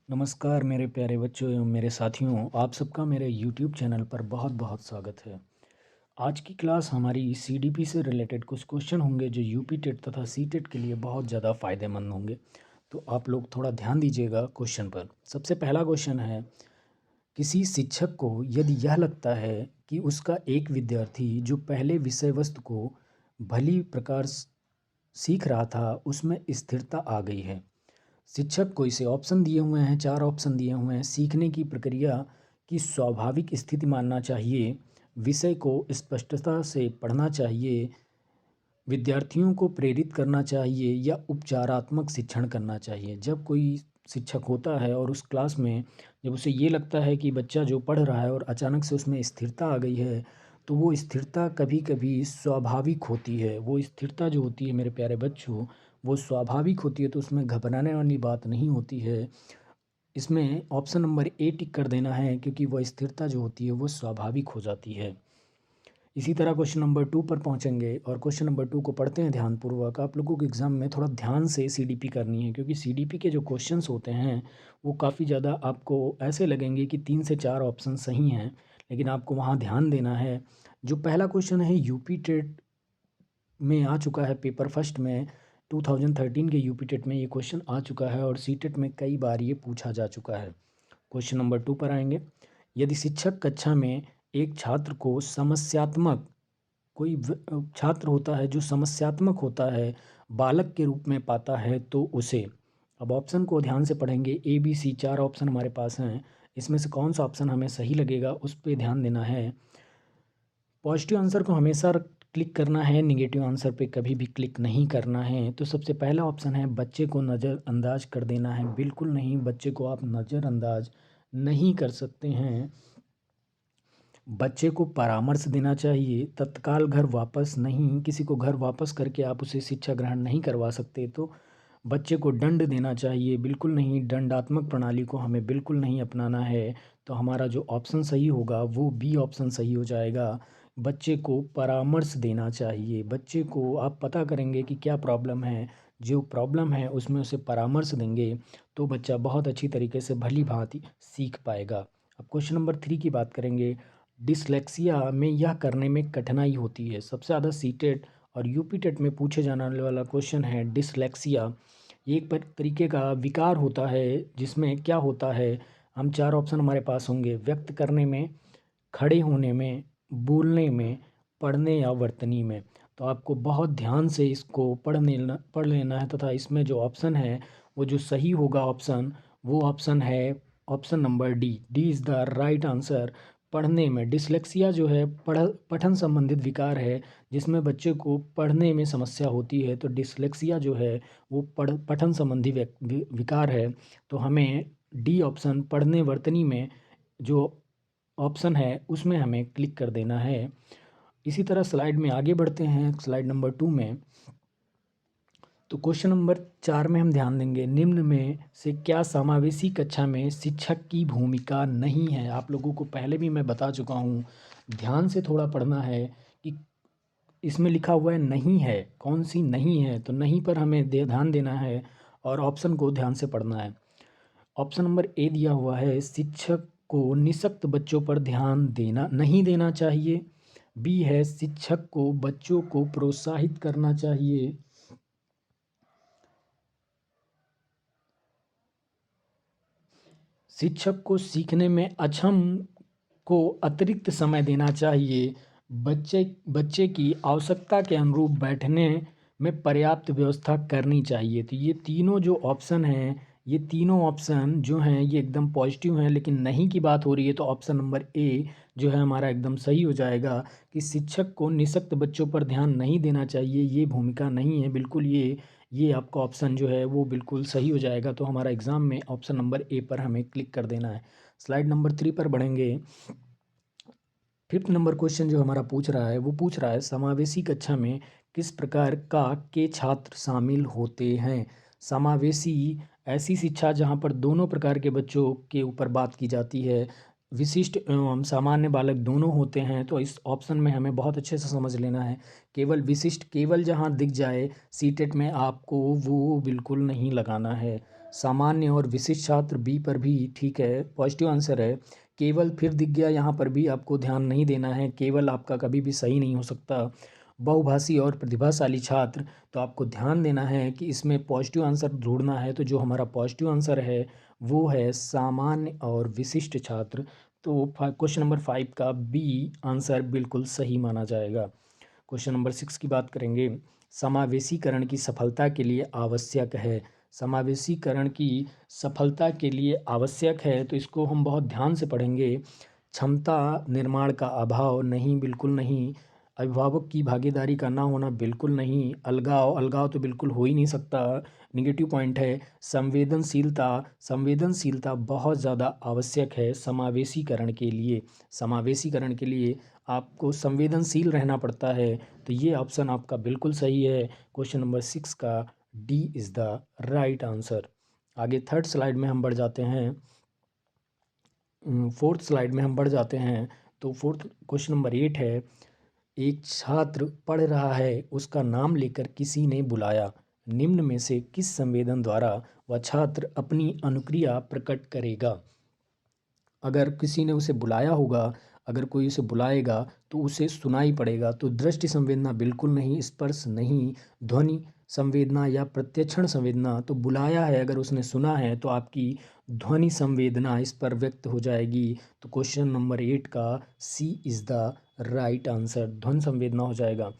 नमस्कार मेरे प्यारे बच्चों एवं मेरे साथियों, आप सबका मेरे YouTube चैनल पर बहुत बहुत स्वागत है। आज की क्लास हमारी CDP से रिलेटेड कुछ क्वेश्चन होंगे जो यूपी टेट तथा सी टेट के लिए बहुत ज़्यादा फायदेमंद होंगे। तो आप लोग थोड़ा ध्यान दीजिएगा क्वेश्चन पर। सबसे पहला क्वेश्चन है, किसी शिक्षक को यदि यह लगता है कि उसका एक विद्यार्थी जो पहले विषय वस्तु को भली प्रकार सीख रहा था उसमें स्थिरता आ गई है। शिक्षक को इसे ऑप्शन दिए हुए हैं, 4 ऑप्शन दिए हुए हैं। सीखने की प्रक्रिया की स्वाभाविक स्थिति मानना चाहिए, विषय को स्पष्टता से पढ़ना चाहिए, विद्यार्थियों को प्रेरित करना चाहिए या उपचारात्मक शिक्षण करना चाहिए। जब कोई शिक्षक होता है और उस क्लास में जब उसे ये लगता है कि बच्चा जो पढ़ रहा है और अचानक से उसमें स्थिरता आ गई है, तो वो स्थिरता कभी कभी स्वाभाविक होती है। वो स्थिरता जो होती है मेरे प्यारे बच्चों, वो स्वाभाविक होती है, तो उसमें घबराने वाली बात नहीं होती है। इसमें ऑप्शन नंबर ए टिक कर देना है, क्योंकि वो स्थिरता जो होती है वो स्वाभाविक हो जाती है। इसी तरह क्वेश्चन नंबर 2 पर पहुंचेंगे और क्वेश्चन नंबर 2 को पढ़ते हैं ध्यानपूर्वक। आप लोगों को एग्ज़ाम में थोड़ा ध्यान से सीडीपी करनी है, क्योंकि सीडीपी के जो क्वेश्चंस होते हैं वो काफ़ी ज़्यादा आपको ऐसे लगेंगे कि 3 से 4 ऑप्शन सही हैं, लेकिन आपको वहाँ ध्यान देना है। जो पहला क्वेश्चन है यूपी टेट में आ चुका है, पेपर फर्स्ट में 2013 के यूपी टेट में ये क्वेश्चन आ चुका है और सी टेट में कई बार ये पूछा जा चुका है। क्वेश्चन नंबर 2 पर आएंगे। यदि शिक्षक कक्षा में एक छात्र को समस्यात्मक, कोई छात्र होता है जो समस्यात्मक होता है, बालक के रूप में पाता है, तो उसे, अब ऑप्शन को ध्यान से पढ़ेंगे। ए बी सी 4 ऑप्शन हमारे पास हैं, इसमें से कौन सा ऑप्शन हमें सही लगेगा उस पर ध्यान देना है। पॉजिटिव आंसर को हमेशा क्लिक करना है, निगेटिव आंसर पे कभी भी क्लिक नहीं करना है। तो सबसे पहला ऑप्शन है बच्चे को नज़रअंदाज कर देना है। बिल्कुल नहीं, बच्चे को आप नज़रअंदाज नहीं कर सकते हैं। बच्चे को परामर्श देना चाहिए, तत्काल घर वापस नहीं। किसी को घर वापस करके आप उसे शिक्षा ग्रहण नहीं करवा सकते। तो बच्चे को दंड देना चाहिए, बिल्कुल नहीं, दंडात्मक प्रणाली को हमें बिल्कुल नहीं अपनाना है। तो हमारा जो ऑप्शन सही होगा वो बी ऑप्शन सही हो जाएगा। बच्चे को परामर्श देना चाहिए, बच्चे को आप पता करेंगे कि क्या प्रॉब्लम है, जो प्रॉब्लम है उसमें उसे परामर्श देंगे तो बच्चा बहुत अच्छी तरीके से भली भांति सीख पाएगा। अब क्वेश्चन नंबर 3 की बात करेंगे। डिसलेक्सिया में यह करने में कठिनाई होती है। सबसे ज़्यादा सीटेट और यूपी टेट में पूछे जाने वाला क्वेश्चन है डिसलेक्सिया। ये एक तरीके का विकार होता है जिसमें क्या होता है, हम 4 ऑप्शन हमारे पास होंगे। व्यक्त करने में, खड़े होने में, बोलने में, पढ़ने या वर्तनी में। तो आपको बहुत ध्यान से इसको पढ़ लेना है तथा इसमें जो ऑप्शन है वो जो सही होगा ऑप्शन, वो ऑप्शन है option number D. D is the right answer. पढ़ने में, डिसलेक्सिया जो है पठन संबंधित विकार है जिसमें बच्चे को पढ़ने में समस्या होती है। तो डिसलेक्सिया जो है वो पठन संबंधी विकार है। तो हमें डी ऑप्शन, पढ़ने वर्तनी में, जो ऑप्शन है उसमें हमें क्लिक कर देना है। इसी तरह स्लाइड में आगे बढ़ते हैं, स्लाइड नंबर 2 में। तो क्वेश्चन नंबर 4 में हम ध्यान देंगे, निम्न में से क्या समावेशी कक्षा में शिक्षक की भूमिका नहीं है। आप लोगों को पहले भी मैं बता चुका हूँ, ध्यान से थोड़ा पढ़ना है कि इसमें लिखा हुआ है नहीं है, कौन सी नहीं है। तो नहीं पर हमें ध्यान देना है और ऑप्शन को ध्यान से पढ़ना है। ऑप्शन नंबर ए दिया हुआ है, शिक्षक को निःशक्त बच्चों पर ध्यान देना नहीं देना चाहिए। बी है, शिक्षक को बच्चों को प्रोत्साहित करना चाहिए। शिक्षक को सीखने में अक्षम को अतिरिक्त समय देना चाहिए। बच्चे बच्चे की आवश्यकता के अनुरूप बैठने में पर्याप्त व्यवस्था करनी चाहिए। तो ये तीनों जो ऑप्शन हैं, ये तीनों ऑप्शन जो हैं ये एकदम पॉजिटिव हैं। लेकिन नहीं की बात हो रही है तो ऑप्शन नंबर ए जो है हमारा एकदम सही हो जाएगा कि शिक्षक को निःशक्त बच्चों पर ध्यान नहीं देना चाहिए, ये भूमिका नहीं है। बिल्कुल ये आपका ऑप्शन जो है वो बिल्कुल सही हो जाएगा। तो हमारा एग्ज़ाम में ऑप्शन नंबर ए पर हमें क्लिक कर देना है। स्लाइड नंबर 3 पर बढ़ेंगे। फिफ्थ नंबर क्वेश्चन जो हमारा पूछ रहा है वो पूछ रहा है, समावेशी कक्षा में किस प्रकार का के छात्र शामिल होते हैं। समावेशी ऐसी शिक्षा जहाँ पर दोनों प्रकार के बच्चों के ऊपर बात की जाती है, विशिष्ट एवं सामान्य बालक दोनों होते हैं। तो इस ऑप्शन में हमें बहुत अच्छे से समझ लेना है। केवल विशिष्ट केवल जहाँ दिख जाए सीटेट में आपको, वो बिल्कुल नहीं लगाना है। सामान्य और विशिष्ट छात्र बी पर भी ठीक है, पॉजिटिव आंसर है। केवल फिर दिख गया, यहाँ पर भी आपको ध्यान नहीं देना है, केवल आपका कभी भी सही नहीं हो सकता। बहुभाषी और प्रतिभाशाली छात्र, तो आपको ध्यान देना है कि इसमें पॉजिटिव आंसर ढूंढना है, तो जो हमारा पॉजिटिव आंसर है वो है सामान्य और विशिष्ट छात्र। तो क्वेश्चन नंबर 5 का बी आंसर बिल्कुल सही माना जाएगा। क्वेश्चन नंबर 6 की बात करेंगे। समावेशीकरण की सफलता के लिए आवश्यक है। समावेशीकरण की सफलता के लिए आवश्यक है, तो इसको हम बहुत ध्यान से पढ़ेंगे। क्षमता निर्माण का अभाव, नहीं, बिल्कुल नहीं। अभिभावक की भागीदारी का ना होना, बिल्कुल नहीं। अलगाव, अलगाव तो बिल्कुल हो ही नहीं सकता, निगेटिव पॉइंट है। संवेदनशीलता, संवेदनशीलता बहुत ज़्यादा आवश्यक है समावेशीकरण के लिए। समावेशीकरण के लिए आपको संवेदनशील रहना पड़ता है, तो ये ऑप्शन आपका बिल्कुल सही है। क्वेश्चन नंबर 6 का D is the right answer. आगे थर्ड स्लाइड में हम बढ़ जाते हैं, फोर्थ स्लाइड में हम बढ़ जाते हैं। तो फोर्थ क्वेश्चन नंबर 8 है। एक छात्र पढ़ रहा है, उसका नाम लेकर किसी ने बुलाया। निम्न में से किस संवेदन द्वारा वह छात्र अपनी अनुक्रिया प्रकट करेगा? अगर किसी ने उसे बुलाया होगा, अगर कोई उसे बुलाएगा तो उसे सुनाई पड़ेगा, तो दृष्टि संवेदना बिल्कुल नहीं, स्पर्श नहीं, ध्वनि संवेदना या प्रत्यक्षण संवेदना, तो बुलाया है अगर उसने सुना है तो आपकी ध्वनि संवेदना इस पर व्यक्त हो जाएगी। तो क्वेश्चन नंबर 8 का सी इज़ द राइट आंसर, ध्वनि संवेदना हो जाएगा।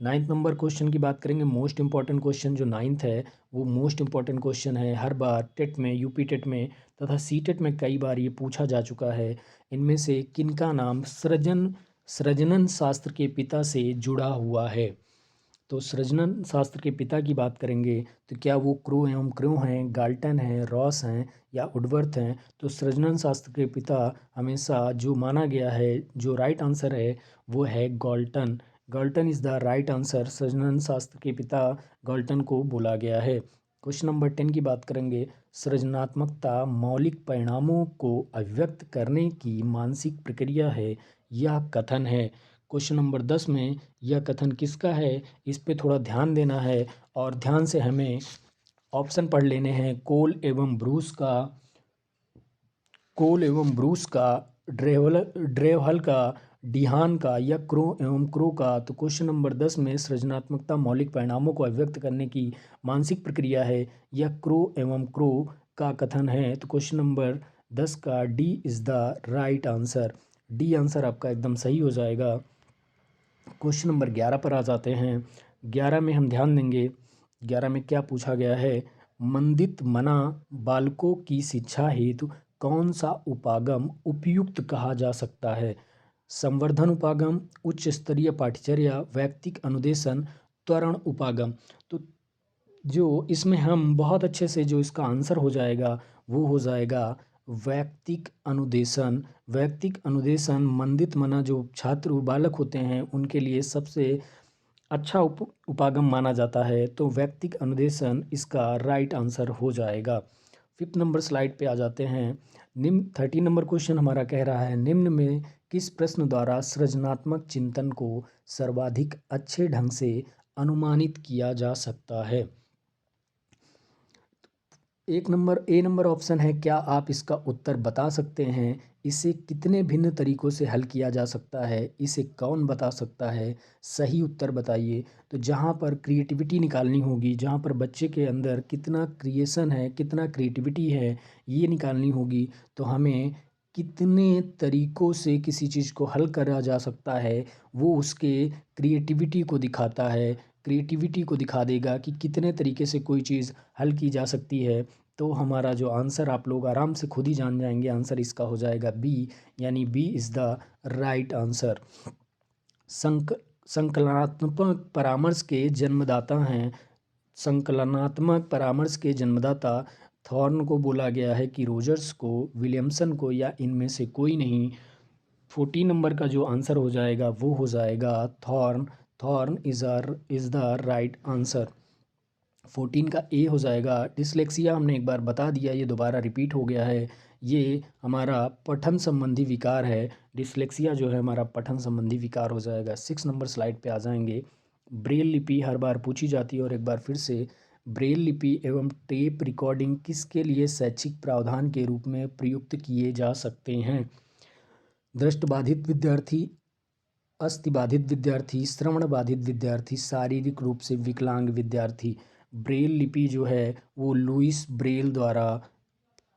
9th नंबर क्वेश्चन की बात करेंगे। मोस्ट इंपॉर्टेंट क्वेश्चन जो 9th है वो मोस्ट इंपॉर्टेंट क्वेश्चन है। हर बार टेट में, यूपी टेट में तथा सी टेट में कई बार ये पूछा जा चुका है। इनमें से किनका नाम सृजनन शास्त्र के पिता से जुड़ा हुआ है? तो सृजनन शास्त्र के पिता की बात करेंगे तो क्या वो क्रो एवं क्रो हैं, गाल्टन हैं, रॉस हैं या वुडवर्थ हैं? तो सृजनन शास्त्र के पिता हमेशा जो माना गया है, जो राइट आंसर है वो है Galton. Galton is the right answer. सृजनन शास्त्र के पिता गाल्टन को बोला गया है। क्वेश्चन नंबर 10 की बात करेंगे। सृजनात्मकता मौलिक परिणामों को अभिव्यक्त करने की मानसिक प्रक्रिया है, यह कथन है। क्वेश्चन नंबर 10 में यह कथन किसका है, इस पे थोड़ा ध्यान देना है और ध्यान से हमें ऑप्शन पढ़ लेने हैं। कोल एवं ब्रूस का, ड्रेवहल का, डिहान का या क्रो एवं क्रो का। तो क्वेश्चन नंबर 10 में सृजनात्मकता मौलिक परिणामों को अभिव्यक्त करने की मानसिक प्रक्रिया है, यह क्रो एवं क्रो का कथन है। तो क्वेश्चन नंबर 10 का D is the right answer. D answer आपका एकदम सही हो जाएगा। क्वेश्चन नंबर 11 पर आ जाते हैं। 11 में हम ध्यान देंगे, 11 में क्या पूछा गया है। मंदित मना बालकों की शिक्षा हेतु कौन सा उपागम उपयुक्त कहा जा सकता है? संवर्धन उपागम, उच्च स्तरीय पाठ्यचर्या, वैयक्तिक अनुदेशन, त्वरण उपागम। तो जो इसमें हम बहुत अच्छे से, जो इसका आंसर हो जाएगा वो हो जाएगा वैयक्तिक अनुदेशन। वैयक्तिक अनुदेशन मंदित मना जो छात्र बालक होते हैं उनके लिए सबसे अच्छा उपागम माना जाता है, तो वैयक्तिक अनुदेशन इसका राइट आंसर हो जाएगा। 5th नंबर स्लाइड पे आ जाते हैं। निम्न 13 नंबर क्वेश्चन हमारा कह रहा है, निम्न में किस प्रश्न द्वारा सृजनात्मक चिंतन को सर्वाधिक अच्छे ढंग से अनुमानित किया जा सकता है? ए नंबर ऑप्शन है, क्या आप इसका उत्तर बता सकते हैं? इसे कितने भिन्न तरीकों से हल किया जा सकता है? इसे कौन बता सकता है? सही उत्तर बताइए। तो जहाँ पर क्रिएटिविटी निकालनी होगी, जहाँ पर बच्चे के अंदर कितना क्रिएशन है, कितना क्रिएटिविटी है, ये निकालनी होगी, तो हमें कितने तरीकों से किसी चीज़ को हल करा जा सकता है वो उसके क्रिएटिविटी को दिखाता है। क्रिएटिविटी को दिखा देगा कि कितने तरीके से कोई चीज़ हल की जा सकती है। तो हमारा जो आंसर आप लोग आराम से खुद ही जान जाएंगे, आंसर इसका हो जाएगा बी, यानी B is the right answer. संकलनात्मक परामर्श के जन्मदाता हैं। संकलनात्मक परामर्श के जन्मदाता थॉर्न को बोला गया है कि रोजर्स को, विलियमसन को, या इनमें से कोई नहीं। 14 नंबर का जो आंसर हो जाएगा वो हो जाएगा thorn. Thorn is the right answer. 14 का ए हो जाएगा। डिसलेक्सिया हमने एक बार बता दिया, ये दोबारा रिपीट हो गया है। ये हमारा पठन संबंधी विकार है। डिसलेक्सिया जो है हमारा पठन संबंधी विकार हो जाएगा। 6 नंबर स्लाइड पे आ जाएंगे। ब्रेल लिपि हर बार पूछी जाती है और एक बार फिर से ब्रेल लिपि एवं टेप रिकॉर्डिंग किसके लिए शैक्षिक प्रावधान के रूप में प्रयुक्त किए जा सकते हैं? दृष्टिबाधित विद्यार्थी, अस्थिबाधित विद्यार्थी, श्रवण बाधित विद्यार्थी, शारीरिक रूप से विकलांग विद्यार्थी। ब्रेल लिपि जो है वो लुईस ब्रेल द्वारा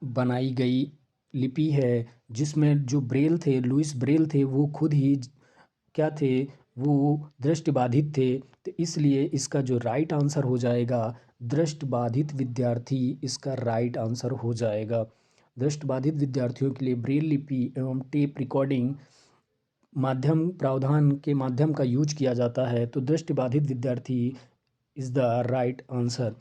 बनाई गई लिपि है, जिसमें जो ब्रेल थे, लुईस ब्रेल थे, वो खुद ही क्या थे, वो दृष्टिबाधित थे। तो इसलिए इसका जो राइट आंसर हो जाएगा दृष्टिबाधित विद्यार्थी, इसका राइट आंसर हो जाएगा। दृष्टिबाधित विद्यार्थियों के लिए ब्रेल लिपि एवं टेप रिकॉर्डिंग माध्यम प्रावधान के माध्यम का यूज किया जाता है, तो दृष्टिबाधित विद्यार्थी is the right answer.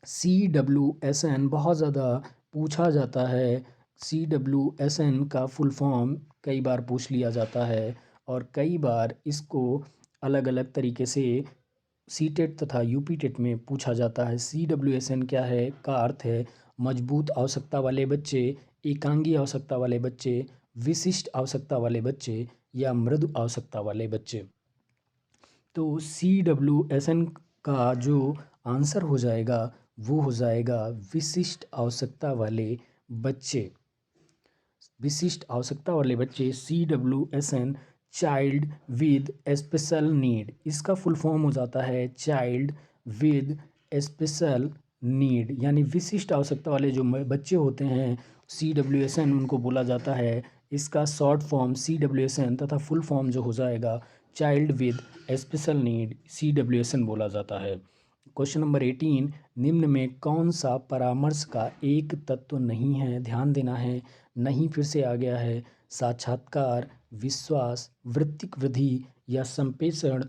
CWSN बहुत ज़्यादा पूछा जाता है। CWSN का फुल फॉर्म कई बार पूछ लिया जाता है और कई बार इसको अलग अलग तरीके से सीटेट तथा यूपीटेट में पूछा जाता है। CWSN क्या है का अर्थ है मजबूत आवश्यकता वाले बच्चे, एकांगी आवश्यकता वाले बच्चे, विशिष्ट आवश्यकता वाले बच्चे या मृदु आवश्यकता वाले बच्चे। तो CWSN का जो आंसर हो जाएगा वो हो जाएगा विशिष्ट आवश्यकता वाले बच्चे। विशिष्ट आवश्यकता वाले बच्चे CWSN, child with special need, इसका फुल फॉर्म हो जाता है चाइल्ड विद स्पेशल नीड, यानी विशिष्ट आवश्यकता वाले जो बच्चे होते हैं CWSN उनको बोला जाता है। इसका शॉर्ट फॉर्म CWSN तथा फुल फॉर्म जो हो जाएगा child with special need, CWSN बोला जाता है। क्वेश्चन नंबर 18, निम्न में कौन सा परामर्श का एक तत्व नहीं है? ध्यान देना है, नहीं फिर से आ गया है। साक्षात्कार, विश्वास, वृत्तिक वृद्धि या संप्रेषण।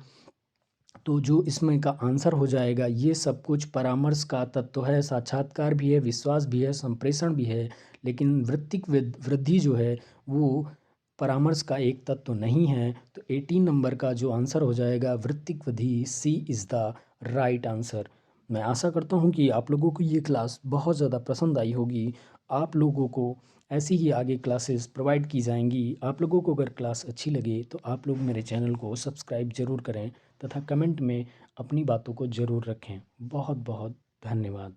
तो जो इसमें का आंसर हो जाएगा ये सब कुछ परामर्श का तत्व है। साक्षात्कार भी है, विश्वास भी है, संप्रेषण भी है, लेकिन वृत्तिक वृद्धि जो है वो परामर्श का एक तत्व नहीं है। तो 18 नंबर का जो आंसर हो जाएगा वृत्तिक वृद्धि, C is the right answer. मैं आशा करता हूँ कि आप लोगों को ये क्लास बहुत ज़्यादा पसंद आई होगी। आप लोगों को ऐसी ही आगे क्लासेस प्रोवाइड की जाएंगी। आप लोगों को अगर क्लास अच्छी लगे तो आप लोग मेरे चैनल को सब्सक्राइब ज़रूर करें तथा कमेंट में अपनी बातों को ज़रूर रखें। बहुत बहुत धन्यवाद।